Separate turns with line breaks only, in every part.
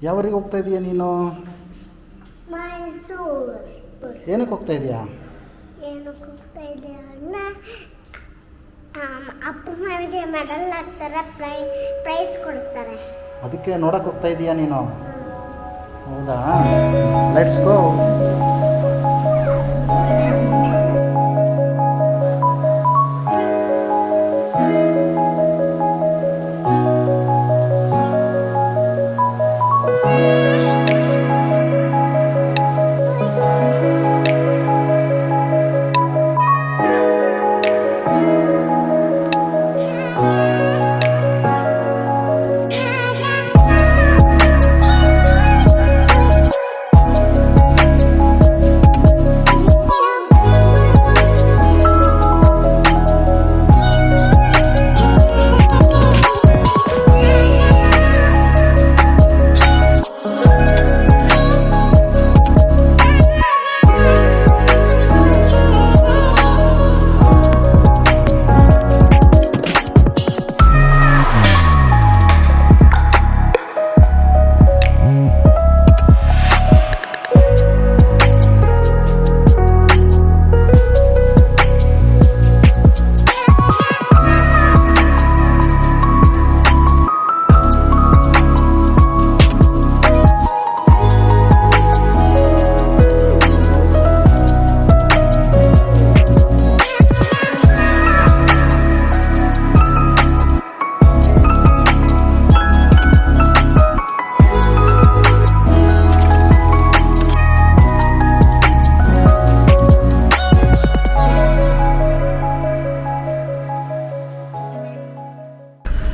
ಯಾವರಿಗೆ ಹೋಗ್ತಾ ಇದೀಯ ನೀನು?
ಮೈಸೂರು.
ಏನಕ್ಕೆ ಹೋಗ್ತಾ ಇದೀಯಾ?
ಏನಕ್ಕೆ ಹೋಗ್ತಾ ಇದೆಯಾ ಅಣ್ಣ? ಅಪ್ಪ ಮನೆಗೆ ಮೆಡಲ್ ಹಾಕ್ತಾರೆ, ಪ್ರೈಸ್ ಕೊಡ್ತಾರೆ.
ಅದಕ್ಕೆ ನೋಡಕ್ಕೆ ಹೋಗ್ತಾ ಇದೀಯಾ ನೀನು? ಹೌದಾ, ಲೆಟ್ಸ್ ಗೋ.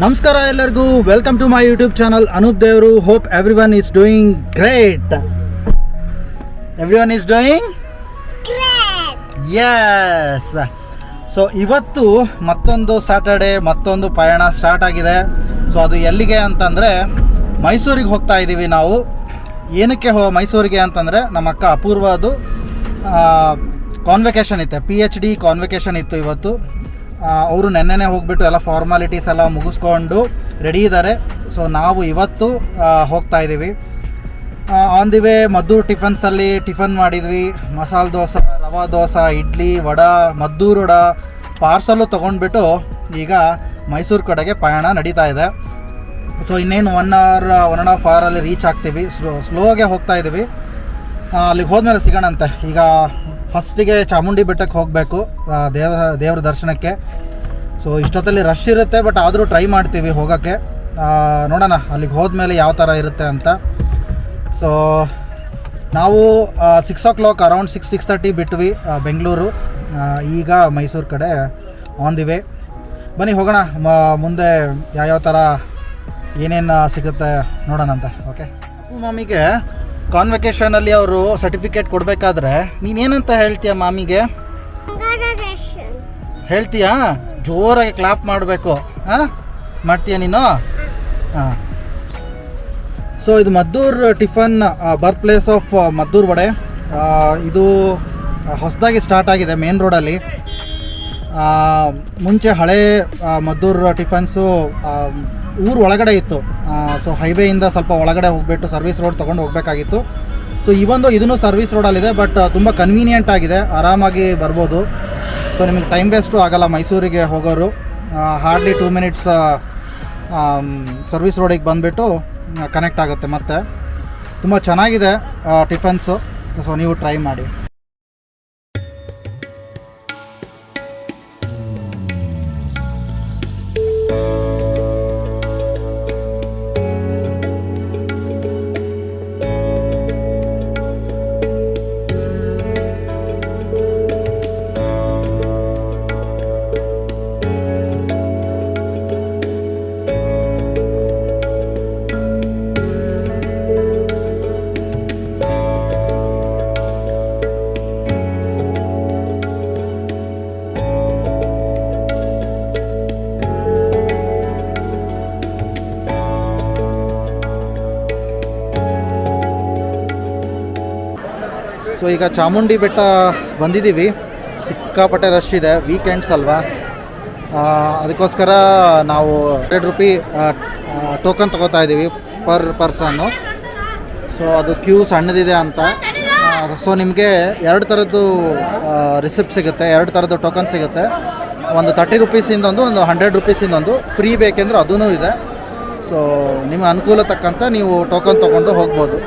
ನಮಸ್ಕಾರ ಎಲ್ಲರಿಗೂ, welcome to my YouTube channel Anoop Devaru. Hope everyone is doing great. Everyone is doing yes. So ಇವತ್ತು ಮತ್ತೊಂದು ಸ್ಯಾಟರ್ಡೆ, ಮತ್ತೊಂದು ಪಯಣ ಸ್ಟಾರ್ಟ್ ಆಗಿದೆ. ಸೊ ಅದು ಎಲ್ಲಿಗೆ ಅಂತಂದರೆ ಮೈಸೂರಿಗೆ ಹೋಗ್ತಾ ಇದ್ದೀವಿ ನಾವು. ಏನಕ್ಕೆ ಮೈಸೂರಿಗೆ ಅಂತಂದರೆ ನಮ್ಮ ಅಕ್ಕ ಅಪೂರ್ವದು ಕಾನ್ವೆಕೇಷನ್ ಇತ್ತು, PhD ಕಾನ್ವೆಕೇಷನ್ ಇತ್ತು ಇವತ್ತು. ಅವರು ನೆನ್ನೆನೇ ಹೋಗ್ಬಿಟ್ಟು ಎಲ್ಲ ಫಾರ್ಮಾಲಿಟೀಸ್ ಎಲ್ಲ ಮುಗಿಸ್ಕೊಂಡು ರೆಡಿ ಇದ್ದಾರೆ. ಸೊ ನಾವು ಇವತ್ತು ಹೋಗ್ತಾ ಇದ್ದೀವಿ. ಆನ್ ದಿ ವೇ ಮದ್ದೂರು ಟಿಫನ್ಸಲ್ಲಿ ಟಿಫನ್ ಮಾಡಿದ್ವಿ. ಮಸಾಲೆ ದೋಸೆ, ರವಾ ದೋಸೆ, ಇಡ್ಲಿ, ವಡೆ, ಮದ್ದೂರು ವಡೆ ಪಾರ್ಸಲ್ಲು ತೊಗೊಂಡ್ಬಿಟ್ಟು ಈಗ ಮೈಸೂರು ಕಡೆಗೆ ಪಯಣ ನಡೀತಾ ಇದೆ. ಸೊ ಇನ್ನೇನು 1 hour 1.5 hour ರೀಚ್ ಆಗ್ತೀವಿ. ಸ್ಲೋಗೆ ಹೋಗ್ತಾ ಇದ್ದೀವಿ. ಅಲ್ಲಿಗೆ ಹೋದ್ಮೇಲೆ ಸಿಗೋಣಂತೆ. ಈಗ ಫಸ್ಟಿಗೆ ಚಾಮುಂಡಿ ಬೆಟ್ಟಕ್ಕೆ ಹೋಗಬೇಕು ದೇವ್ರ ದರ್ಶನಕ್ಕೆ. ಸೊ ಇಷ್ಟೊತ್ತಲ್ಲಿ ರಶ್ ಇರುತ್ತೆ, ಬಟ್ ಆದರೂ ಟ್ರೈ ಮಾಡ್ತೀವಿ ಹೋಗೋಕ್ಕೆ. ನೋಡೋಣ ಅಲ್ಲಿಗೆ ಹೋದ್ಮೇಲೆ ಯಾವ ಥರ ಇರುತ್ತೆ ಅಂತ. ಸೊ ನಾವು 6 o'clock ಅರೌಂಡ್ 6:30 ಬಿಟ್ವಿ ಬೆಂಗಳೂರು. ಈಗ ಮೈಸೂರು ಕಡೆ ಆನ್ ದಿ ವೇ. ಬನ್ನಿ ಹೋಗೋಣ. ಮುಂದೆ ಯಾವ್ಯಾವ ಥರ ಏನೇನು ಸಿಗುತ್ತೆ ನೋಡೋಣಂತೆ. ಓಕೆ. ಮಾಮಿಗೆ ಕಾನ್ವೆಕೇಷನಲ್ಲಿ ಅವರು ಸರ್ಟಿಫಿಕೇಟ್ ಕೊಡಬೇಕಾದ್ರೆ ನೀನೇನಂತ ಹೇಳ್ತೀಯ ಮಾಮಿಗೆ? ಹೇಳ್ತೀಯಾ? ಜೋರಾಗಿ ಕ್ಲಾಪ್ ಮಾಡಬೇಕು. ಹಾಂ, ಮಾಡ್ತೀಯ ನೀನು? ಹಾಂ. ಸೊ ಇದು Maddur tiffin, birth place of Maddur vada. ಇದು ಹೊಸದಾಗಿ ಸ್ಟಾರ್ಟ್ ಆಗಿದೆ ಮೇನ್ ರೋಡಲ್ಲಿ. ಮುಂಚೆ ಹಳೆ ಮದ್ದೂರು ಟಿಫನ್ಸು ಊರು ಒಳಗಡೆ ಇತ್ತು. ಸೊ ಹೈವೇಯಿಂದ ಸ್ವಲ್ಪ ಒಳಗಡೆ ಹೋಗ್ಬಿಟ್ಟು ಸರ್ವಿಸ್ ರೋಡ್ ತೊಗೊಂಡು ಹೋಗಬೇಕಾಗಿತ್ತು. ಸೊ ಇದನ್ನು ಸರ್ವಿಸ್ ರೋಡಲ್ಲಿದೆ, ಬಟ್ ತುಂಬ ಕನ್ವೀನಿಯೆಂಟ್ ಆಗಿದೆ, ಆರಾಮಾಗಿ ಬರ್ಬೋದು. ಸೊ ನಿಮಗೆ ಟೈಮ್ ವೇಸ್ಟು ಆಗೋಲ್ಲ ಮೈಸೂರಿಗೆ ಹೋಗೋರು. ಹಾರ್ಡ್ಲಿ 2 minutes ಸರ್ವಿಸ್ ರೋಡಿಗೆ ಬಂದುಬಿಟ್ಟು ಕನೆಕ್ಟ್ ಆಗುತ್ತೆ. ಮತ್ತು ತುಂಬ ಚೆನ್ನಾಗಿದೆ ಟಿಫನ್ಸು. ಸೊ ನೀವು ಟ್ರೈ ಮಾಡಿ. ಸೊ ಈಗ ಚಾಮುಂಡಿ ಬೆಟ್ಟ ಬಂದಿದ್ದೀವಿ. ಸಿಕ್ಕಾಪಟ್ಟೆ ರಶ್ ಇದೆ, ವೀಕೆಂಡ್ಸ್ ಅಲ್ವಾ. ಅದಕ್ಕೋಸ್ಕರ ನಾವು ₹100 ಟೋಕನ್ ತೊಗೋತಾ ಇದ್ದೀವಿ ಪರ್ ಪರ್ಸನ್ನು. ಸೊ ಅದು ಕ್ಯೂ ಸಣ್ಣದಿದೆ ಅಂತ. ಸೊ ನಿಮಗೆ 2 ಥರದ್ದು ರಿಸಿಪ್ಟ್ ಸಿಗುತ್ತೆ, 2 ಥರದ್ದು ಟೋಕನ್ ಸಿಗುತ್ತೆ. ಒಂದು 30 ರೂಪೀಸಿಂದೊಂದು, ಒಂದು 100 ರೂಪೀಸಿಂದೊಂದು. ಫ್ರೀ ಬೇಕೆಂದ್ರೆ ಅದೂ ಇದೆ. ಸೊ ನಿಮ್ಮ ಅನುಕೂಲ ತಕ್ಕಂತೆ ನೀವು ಟೋಕನ್ ತೊಗೊಂಡು ಹೋಗ್ಬೋದು.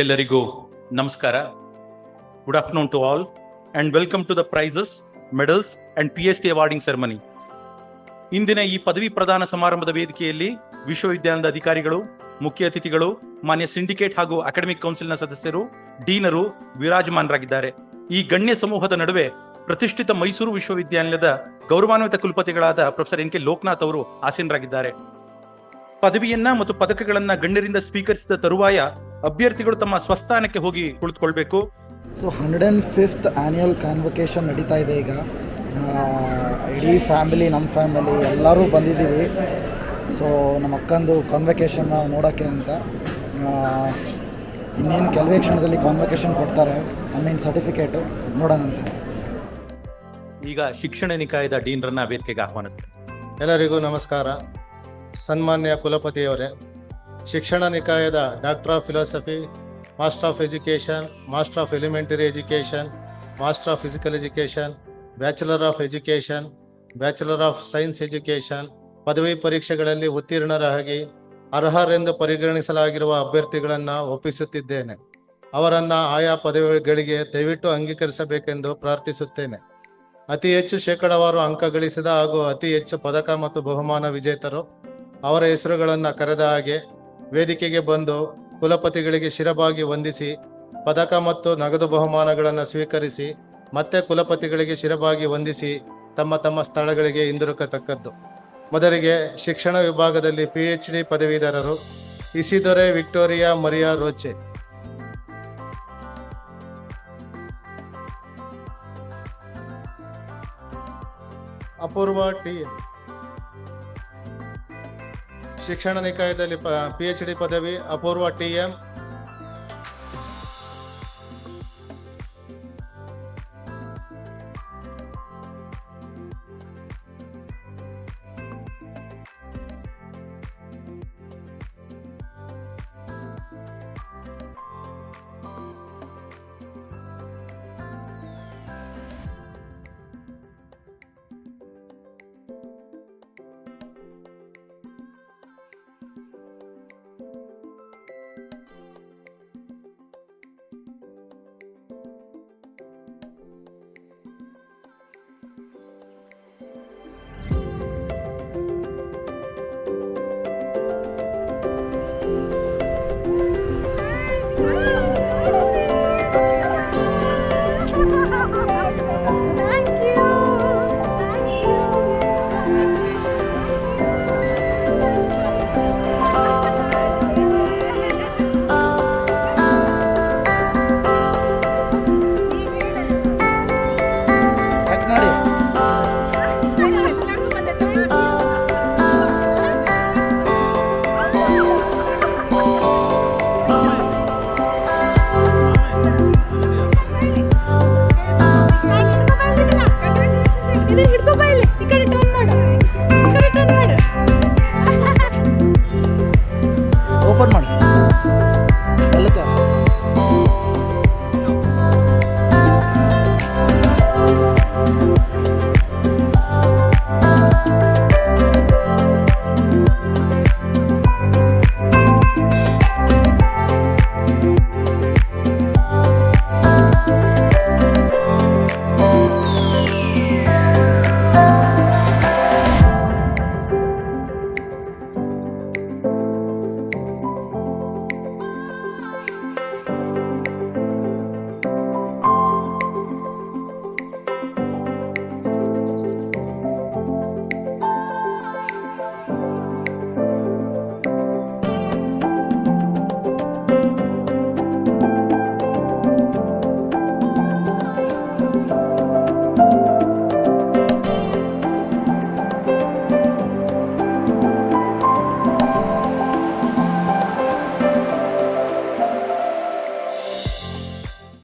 ಎಲ್ಲರಿಗೂ ನಮಸ್ಕಾರ. Good afternoon to all and welcome to the prizes, medals and PhD awarding ceremony. ಇಂದಿನ ಈ ಪದವಿ ಪ್ರದಾನ ಸಮಾರಂಭದ ವೇದಿಕೆಯಲ್ಲಿ ವಿಶ್ವವಿದ್ಯಾಲಯದ ಅಧಿಕಾರಿಗಳು, ಮುಖ್ಯ ಅತಿಥಿಗಳು, ಮಾನ್ಯ ಸಿಂಡಿಕೇಟ್ ಹಾಗೂ ಅಕಾಡೆಮಿಕ್ ಕೌನ್ಸಿಲ್ನ ಸದಸ್ಯರು, ಡೀನರು ವಿರಾಜಮಾನರಾಗಿದ್ದಾರೆ. ಈ ಗಣ್ಯ ಸಮೂಹದ ನಡುವೆ ಪ್ರತಿಷ್ಠಿತ ಮೈಸೂರು ವಿಶ್ವವಿದ್ಯಾಲಯದ ಗೌರವಾನ್ವಿತ ಕುಲಪತಿಗಳಾದ ಪ್ರೊಫೆಸರ್ NK ಲೋಕನಾಥ್ ಅವರು ಆಸೀನರಾಗಿದ್ದಾರೆ. ಪದವಿಯನ್ನ ಮತ್ತು ಪದಕಗಳನ್ನ ಗಣ್ಯರಿಂದ ಸ್ವೀಕರಿಸಿದ ತರುವಾಯ ಅಭ್ಯರ್ಥಿಗಳು ತಮ್ಮ ಸ್ವಸ್ಥಾನಕ್ಕೆ ಹೋಗಿ ಕುಳಿತುಕೊಳ್ಬೇಕು.
ಸೊ 105th ಆನ್ಯುವಲ್ ಕಾನ್ವೊಕೇಶನ್ ನಡೀತಾ ಇದೆ ಈಗ. ಇಡೀ ಫ್ಯಾಮಿಲಿ, ನಮ್ಮ ಫ್ಯಾಮಿಲಿ ಎಲ್ಲರೂ ಬಂದಿದ್ದೀವಿ. ಸೊ ನಮ್ಮ ಅಕ್ಕಂದು ಕಾನ್ವೆಕೇಷನ್ನ ನೋಡೋಕ್ಕೆ ಅಂತ. ಇನ್ನೇನು ಕೆಲವೇ ಕ್ಷಣದಲ್ಲಿ ಕಾನ್ವೆಕೇಷನ್ ಕೊಡ್ತಾರೆ, ಸರ್ಟಿಫಿಕೇಟು ನೋಡೋಣಂತೆ.
ಈಗ ಶಿಕ್ಷಣ ನಿಕಾಯದ ಡೀನ್ರನ್ನ ವೇದಿಕೆಗೆ ಆಹ್ವಾನಿಸ್ತಾರೆ.
ಎಲ್ಲರಿಗೂ ನಮಸ್ಕಾರ. ಸನ್ಮಾನ್ಯ ಕುಲಪತಿಯವರೇ, ಶಿಕ್ಷಣ ನಿಕಾಯದ doctor of philosophy, master of education, master of elementary education, master of physical education, bachelor of education, bachelor of science education ಪದವಿ ಪರೀಕ್ಷೆಗಳಲ್ಲಿ ಉತ್ತೀರ್ಣರಾಗಿ ಅರ್ಹರೆಂದು ಪರಿಗಣಿಸಲಾಗಿರುವ ಅಭ್ಯರ್ಥಿಗಳನ್ನು ಒಪ್ಪಿಸುತ್ತಿದ್ದೇನೆ. ಅವರನ್ನು ಆಯಾ ಪದವಿಗಳಿಗೆ ದಯವಿಟ್ಟು ಅಂಗೀಕರಿಸಬೇಕೆಂದು ಪ್ರಾರ್ಥಿಸುತ್ತೇನೆ. ಅತಿ ಹೆಚ್ಚು ಶೇಕಡಾವಾರು ಅಂಕ ಗಳಿಸಿದ ಹಾಗೂ ಅತಿ ಹೆಚ್ಚು ಪದಕ ಮತ್ತು ಬಹುಮಾನ ವಿಜೇತರು ಅವರ ಹೆಸರುಗಳನ್ನು ಕರೆದ ಹಾಗೆ ವೇದಿಕೆಗೆ ಬಂದು ಕುಲಪತಿಗಳಿಗೆ ಶಿರಬಾಗಿ ವಂದಿಸಿ ಪದಕ ಮತ್ತು ನಗದು ಬಹುಮಾನಗಳನ್ನು ಸ್ವೀಕರಿಸಿ ಮತ್ತೆ ಕುಲಪತಿಗಳಿಗೆ ಶಿರಬಾಗಿ ವಂದಿಸಿ ತಮ್ಮ ತಮ್ಮ ಸ್ಥಳಗಳಿಗೆ ಹಿಂದಿರುಗತಕ್ಕದ್ದು. ಮೊದಲಿಗೆ ಶಿಕ್ಷಣ ವಿಭಾಗದಲ್ಲಿ PhD ಪದವೀಧರರು ಇಸಿದೊರೆ ವಿಕ್ಟೋರಿಯಾ ಮರಿಯಾ ರೋಚೆ. ಅಪೂರ್ವ ಟಿ. ಶಿಕ್ಷಣ ನಿಕಾಯದಲ್ಲಿ PhD ಪದವಿ ಅಪೂರ್ವ TM